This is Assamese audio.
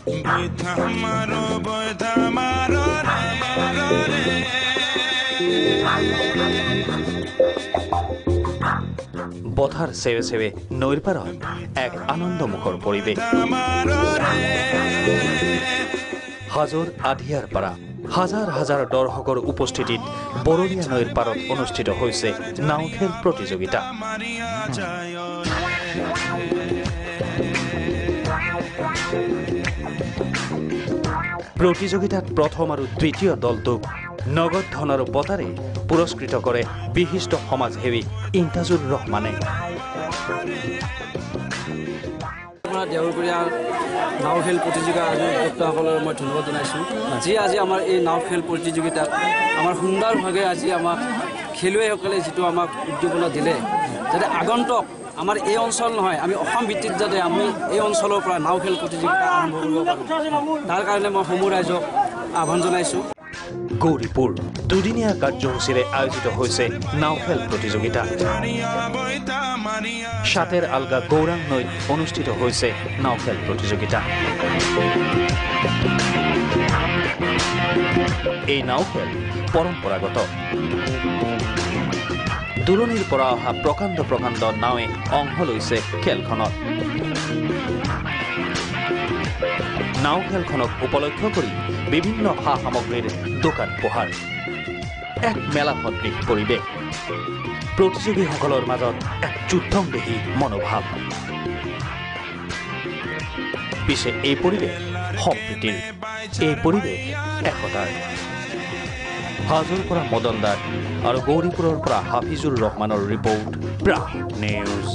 বথাৰ সেবে সেবে নৈৰ পাৰত এক আনন্দমুখৰ পৰিৱেশ। হাজোৰ আধিয়াৰ পৰা হাজাৰ হাজাৰ দৰ্শকৰ উপস্থিতিত বৰলীয়া নৈৰ পাৰত অনুষ্ঠিত হৈছে নাও খেল প্ৰতিযোগিতা। প্ৰতিযোগিতাত প্ৰথম আৰু দ্বিতীয় দলটোক নগদ ধন আৰু বঁটাৰে পুৰস্কৃত কৰে বিশিষ্ট সমাজসেৱী ইন্তাজুৰ ৰহমানে। দেউৰগুৰিয়া নাও খেল প্ৰতিযোগিতা উদ্যোক্তাসকলৰ মই ধন্যবাদ জনাইছোঁ, যি আজি আমাৰ এই নাও খেল প্ৰতিযোগিতাত আমাৰ সুন্দৰভাৱে আজি আমাক খেলুৱৈসকলে যিটো আমাক উদ্দীপনা দিলে, যাতে আগন্তুক আমাৰ এই অঞ্চল নহয়, আমি অসম ভিত্তিত যাতে আমি এই অঞ্চলৰ পৰা নাও খেল প্ৰতিযোগিতা আৰম্ভ কৰিব পাৰোঁ, তাৰ কাৰণে মই সমূহ ৰাইজক আহ্বান জনাইছোঁ। গৌৰীপুৰ দুদিনীয়া কাৰ্যসূচীৰে আয়োজিত হৈছে নাও খেল প্ৰতিযোগিতা। সাতেৰ আলগা গৌৰাং নৈত অনুষ্ঠিত হৈছে নাও খেল প্ৰতিযোগিতা। এই নাও খেল পৰম্পৰাগত। দূৰণিৰ পৰা অহা প্ৰকাণ্ড প্ৰকাণ্ড নাৱে অংশ লৈছে খেলখনত। নাও খেলখনক উপলক্ষ কৰি বিভিন্ন সা সামগ্ৰীৰ দোকান পোহাৰ, এক মেলা সদৃশ পৰিৱেশ, প্ৰতিযোগীসকলৰ মাজত এক যুদ্ধংদেহী মনোভাৱ। পিছে এই পৰিৱেশ সম্প্ৰীতিৰ, এই পৰিৱেশ একতাৰ। হাজোৰ পৰা মদন দাস আৰু গৌৰীপুৰৰ পৰা হাফিজুৰ ৰহমানৰ ৰিপৰ্ট, প্ৰাগ নিউজ।